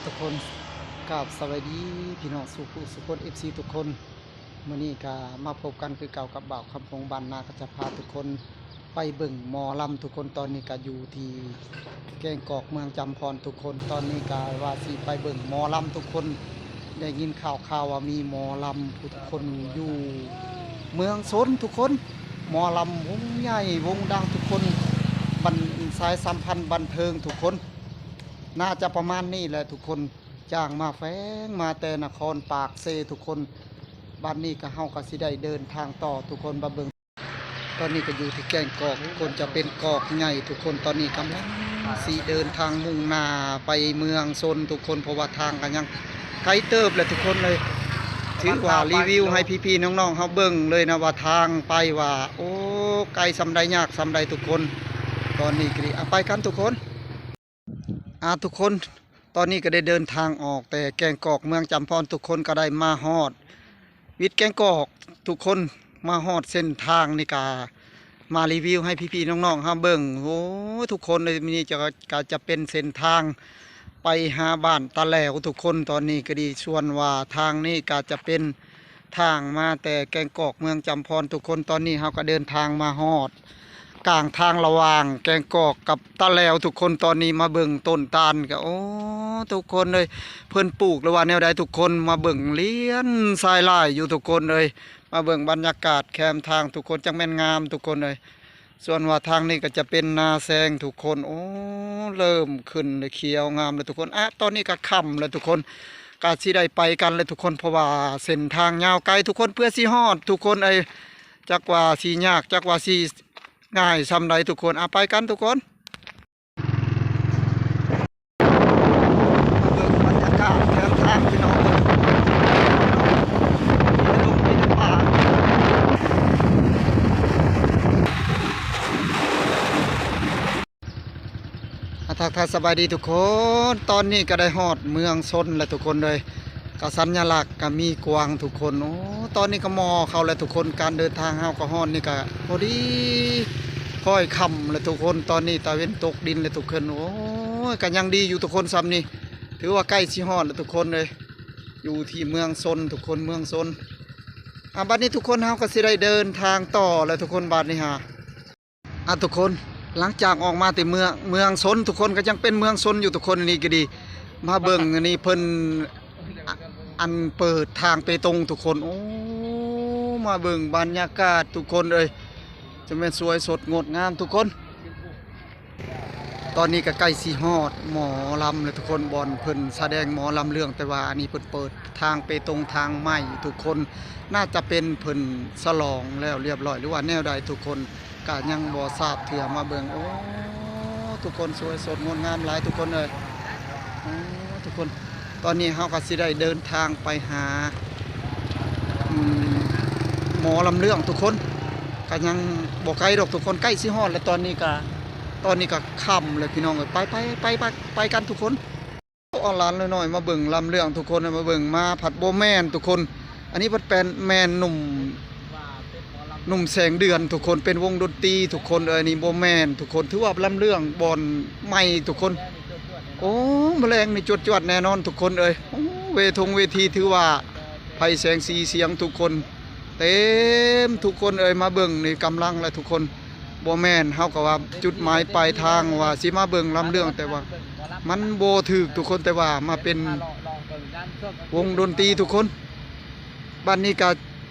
ทุกคนกับสวัสดีพี่น้องสุขคนFCทุกคนมื้อนี้ก็มาพบกันคือเก่ากับบ่าวคำพงบ้านนาก็จะพาทุกคนไปเบิ่งหมอลำทุกคนตอนนี้ก็อยู่ที่แกงกอกเมืองจำพรทุกคนตอนนี้ก็ว่าสิไปเบิ่งหมอลำทุกคนได้ยินข่าวว่ามีหมอลำทุกคนอยู่เมืองซนทุกคนหมอลำวงใหญ่วงดังทุกคนบันสายสัมพันธ์บันเทิงทุกคนน่าจะประมาณนี้แหละทุกคนจ้างมาแฝงมาแต่นครปากเซทุกคนบ้านนี้ก็เฮาก็สิได้เดินทางต่อทุกคนมาเบิ่งตอนนี้ก็อยู่ที่แก่งกอกทุกคนจะเป็นกอกใหญ่ทุกคนตอนนี้กำลังสิเดินทางมุ่งหน้าไปเมืองซนทุกคนเพราะว่าทางกันยังไกลเติบเลยทุกคนเลยถือว่ารีวิวให้พี่ๆน้องๆเฮาเบิ่งเลยนะว่าทางไปว่าโอ้ไกลสำใดยากสำใดทุกคนตอนนี้ก็ไปกันทุกคนทุกคนตอนนี้ก็ได้เดินทางออกแต่แกงกอกเมืองจำพรทุกคนก็ได้มาฮอดวิทย์แกงกอกทุกคนมาฮอดเส้นทางนี่กามารีวิวให้พี่ๆน้องๆครับเบิ่งโอ้ทุกคนเลยนี่จะเป็นเส้นทางไปหาบ้านตะแหลวทุกคนตอนนี้ก็ดีส่วนว่าทางนี้ก็จะเป็นทางมาแต่แกงกอกเมืองจำพรทุกคนตอนนี้เราก็เดินทางมาฮอดกลางทางระหว่างแกงกอกกับตะแลวทุกคนตอนนี้มาเบิ่งต้นตาลก็โอ้ทุกคนเลยเพิ่นปลูกหรือว่าแนวใดทุกคนมาเบิ่งเลี้ยนทรายลายอยู่ทุกคนเลยมาเบิ่งบรรยากาศแคมทางทุกคนจังแม่นงามทุกคนเลยส่วนว่าทางนี้ก็จะเป็นนาแซงทุกคนโอ้เริ่มขึ้นเลยเขียวงามเลยทุกคนตอนนี้ก็ค่ำเลยทุกคนก็สิได้ไปกันเลยทุกคนเพราะว่าเส้นทางยาวไกลทุกคนเพื่อสิฮอดทุกคนจักว่าสิยากจักว่าสิง่ายซำใดทุกคนไปกันทุกคนเบิ่งบรรยากาศแคมทางพี่น้องเลยลงไปในป่าทักทายสบายดีทุกคนตอนนี้ก็ได้ฮอดเมืองซนแล้วทุกคนเลยกสัญลักษณ์ก็มีกวางทุกคนโอ้ตอนนี้ก็มอเขาแล้วทุกคนการเดินทางเฮาก็ฮอดนี่ก็พอดีค่อยค่ำเลยทุกคนตอนนี้ตะเวนตกดินเลยทุกคนโอ้ยก็ยังดีอยู่ทุกคนซ้ำนี่ถือว่าใกล้สิฮอดแล้วทุกคนเลยอยู่ที่เมืองซนทุกคนเมืองซนบัดนี้ทุกคนเฮาก็สิได้เดินทางต่อแล้วทุกคนบัดนี้ฮะทุกคนหลังจากออกมาแต่เมืองซนทุกคนก็ยังเป็นเมืองซนอยู่ทุกคนนี่ก็ดีมาเบิ่งอันนี้เพิ่นอันเปิดทางไปตรงทุกคนโอ้มาเบิ่งบรรยากาศทุกคนเลยจะเป็นสวยสดงดงามทุกคนตอนนี้ก็ใกล้สิฮอดหมอลำเลยทุกคนบอลเพิ่นแสดงหมอลำเรื่องแต่ว่าอันนี้เพิ่นเปิดทางไปตรงทางใหม่ทุกคนน่าจะเป็นเพิ่นฉลองแล้วเรียบร้อยหรือว่าแนวใดทุกคนก็ยังบ่ทราบเถื่อมาเบิ่งโอ้ทุกคนสวยสดงดงามหลายทุกคนเลยทุกคนตอนนี้เฮาก็สิได้เดินทางไปหาหมอลำเรื่องทุกคนก็ยังบ่ไกลดอกทุกคนใกล้สิฮอดแล้วตอนนี้ก็ค่ำเลยพี่น้องไปกันทุกคนเอาหลานน้อยๆมาเบิ่งลำเรื่องทุกคนมาเบิ่งมาผัดโบแมนทุกคนอันนี้เป็นแมนหนุ่มแสงเดือนทุกคนเป็นวงดนตรีทุกคนนี่โบแมนทุกคนถือว่าลำเรื่องบอลใหม่ทุกคนโอ้แมลงนี่จวดแน่นอนทุกคนเวทีถือว่าไฟแสงสีเสียงทุกคนเต็มทุกคนมาเบิ่งนี่กำลังแล้วทุกคนบ่แม่นเฮาก็ว่าจุดหมายปลายทางว่าสิมาเบิ่งลำเรื่องแต่ว่ามันบ่ถูกทุกคนแต่ว่ามาเป็นวงดนตรีทุกคนบ้านนี้ก็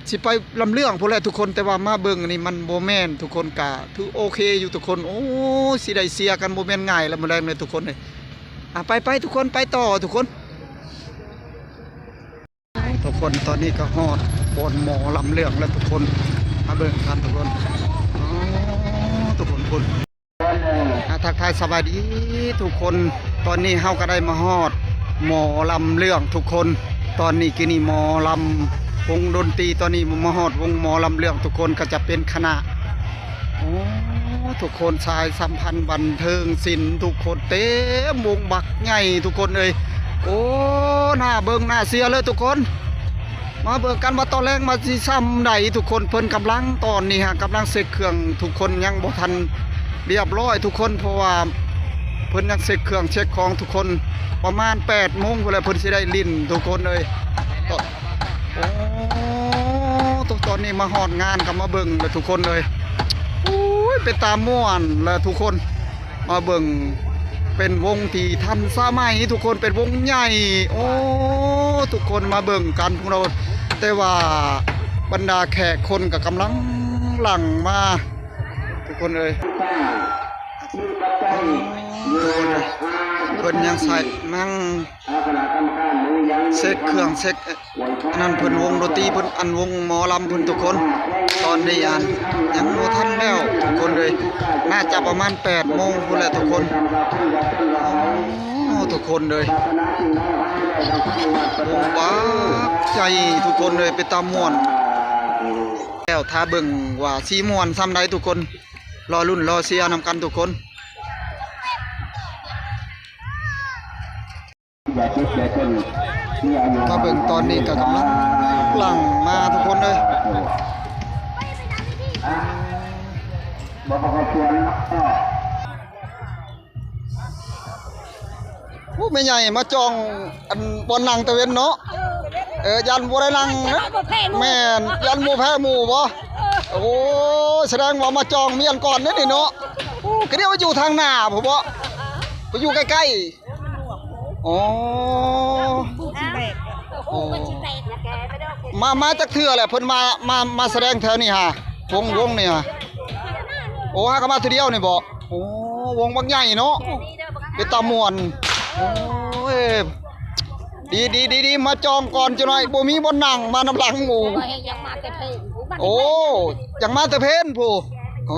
สิไปลำเรื่องพุ่นแหละทุกคนแต่ว่ามาเบิ่งนี่มันบ่แม่นทุกคนก็ถือโอเคอยู่ทุกคนโอ้สิได้เสียกันบ่แม่นง่ายแล้วมื้อแรงเลยทุกคนเลยไปทุกคนไปต่อทุกคนตอนนี้ก็ฮอดบอนหมอลำเรื่องแล้วทุกคนมาเบิ่งกันทุกคนทุกคนทักทายสบายดีทุกคนตอนนี้เฮาก็ได้มาฮอดหมอลำเรื่องทุกคนตอนนี้กินี่หมอลำวงดนตรีตอนนี้มาฮอดวงหมอลำเรื่องทุกคนก็จะเป็นคณะทุกคนชายสัมพันธ์บันเทิงศิลป์ทุกคนเต็มวงบักใหญ่ทุกคนเลยโอ้หน้าเบิ่งหน้าเสียเลยทุกคนมาเบิ่งกันว่าตอนแรกมาสิซ้ำใดทุกคนเพิ่นกำลังตอนนี้กำลังเสกเครื่องทุกคนยังบ่ทันเรียบร้อยทุกคนเพราะว่า เพิ่นยังเช็คเครื่องเช็คของทุกคนประมาณ8 โมงพุ่นแหละเพิ่นสิได้ลิ้นทุกคนเลยก็โอ้ตอนนี้มาฮอดงานก็มาเบิ่งเลยทุกคนเลยโอ้ยเป็นตาม่วนแล้วทุกคนมาเบิ่งเป็นวงที่ทันสมัยทุกคนเป็นวงใหญ่โอ้ทุกคนมาเบิ่งกันพวกเราแต่ว่าบรรดาแขกคนก็กำลังหลั่งมาทุกคนเลยเพิ่นยังใส่นั่งเช็คเครื่องเช็คอันนั้นเพิ่นวงดนตรีเพิ่นอันวงหมอลำเพิ่นทุกคนตอนนี้อันยังบ่ทันแล้วทุกคนเลยน่าจะประมาณ8 โมงพุ่นแหละทุกคนทุกคนเลยโอ้ว้าใจทุกคนเลยเป็นตาม่วนแล้วถ้าเบิ่งว่าสิม่วนซ้ำใดทุกคนรอลุ้นรอเชียร์นำกันทุกคนมาเบิ่งตอนนี้ก็กำลังหลั่งมาทุกคนเลยผู้ไม่ใหญ่มาจองอันบนนั่งตะเวนเนาะยันบ่ได้นั่งนะแม่นยันหมู่แพ้หมู่บ่โอ้แสดงว่ามาจองเมียนก่อนนี่เนาะก็เรียกว่าอยู่ทางหน้าผมบ่ไปอยู่ใกล้ๆอ๋อมาจากเทื่อแหละเพิ่นมาแสดงแถวนี้ฮะวงนี่ฮะโอ้ฮะก็มาทีเดียวนี่บ่โอ้วงบางใหญ่เนาะเป็นตาม่วนโอ้ยดีมาจองก่อนจังหน่อยบ่มีบ่นั่งมานำหลังหมู่โอ้ยังมาแต่เพนผู้โอ้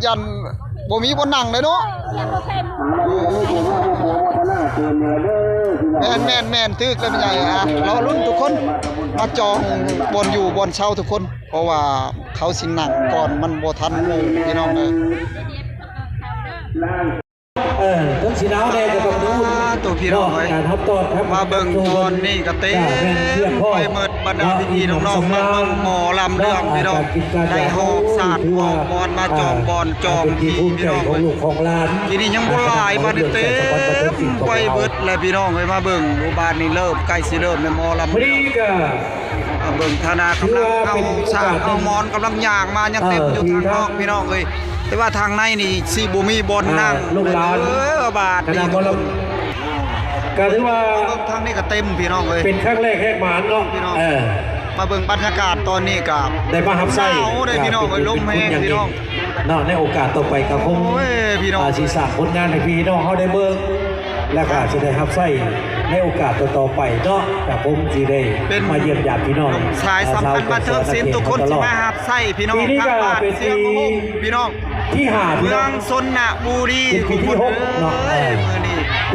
ยันบ่มีบ่นั่งเลยเนาะแม่นตึกเลยเป็นใหญ่ฮะรอลุ้นทุกคนมาจองบนอยู่บนเช่าทุกคนเพราะว่าเขาสินั่งก่อนมันบ่ทันหมู่พี่น้องเลยต้นสีดาวแดงกับต้นนู้นตัวพี่น้องเลยมาเบิ่งตอนนี้ก็เต้ไปเมิดบรรดาพี่น้องๆมาเบิ่งหมอลำเรื่องพี่น้องได้หอกศาสตร์หอกบอลมาจองบอลจองพี่น้องเลยทีนี้ยังบ่หลายมาเต้ไปเบิดแล้วพี่น้องเลยมาเบิ่งดูบ้านนี้เริ่มใกล้สิเริ่มในหมอลำมาเบิ่งธนากำลังเอาศาสตร์เอามอนกำลังย่างมายังเต็มอยู่ทางนอกพี่น้องเลยแต่ว่าทางในนี่สิบ่มีบอลนั่งบาทนี่ทุกคนก็ถือว่าทางนี้ก็เต็มพี่น้องเลยเป็นครั้งแรกแหกหมานเนาะพี่น้องมาเบิ่งบรรยากาศตอนนี้กับได้มาหับไส้ได้พี่น้องลมแห้งพี่น้องเนาะในโอกาสต่อไปก็คงพี่น้องสิสร้างผลงานให้พี่น้องเฮาได้เบิ่งแล้วก็สิได้หับไส้ในโอกาสต่อไปเนาะแต่ผมสิได้มาเยี่ยมญาติพี่น้องชายสัมพันธ์บันเทิงศิลป์ทุกคนสิมาหับไส้พี่น้องทางบ้านเสียงโฮมพี่น้องที่หาเมืองชนบุรีปีที่6เนาะ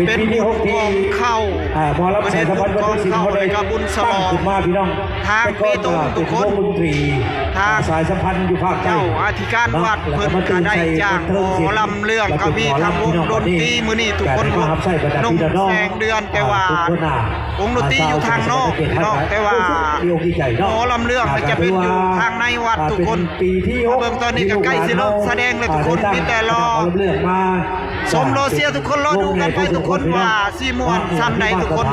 เป็นปีที่6ที่เข้าหมอลำสายสัมพันธ์บันเทิงศิลป์เขาได้กับบุญฉลองมาพี่น้องทางปีตุงทุกคนทางสายสัมพันธ์อยู่ภาคใต้เจ้าอธิการวัดเพิ่นก็ได้จ้างหมอลำเรื่องก็มีทำวงดนตรีมื้อนี้ทุกคนนุ่งแสงเดือนแต่ว่าวงดนตรีอยู่ทางนอกแต่ว่าหมอลำเรื่องจะเป็นอยู่ทางในวัดทุกคนเบิ่งตอนนี้ก็ใกล้สิเริ่มแสดงแล้วทุกคนมีแต่รอชมโรเซียทุกคนรอดูกันไปทุกคนว่าสิม่วนซ้ำใดทุกคน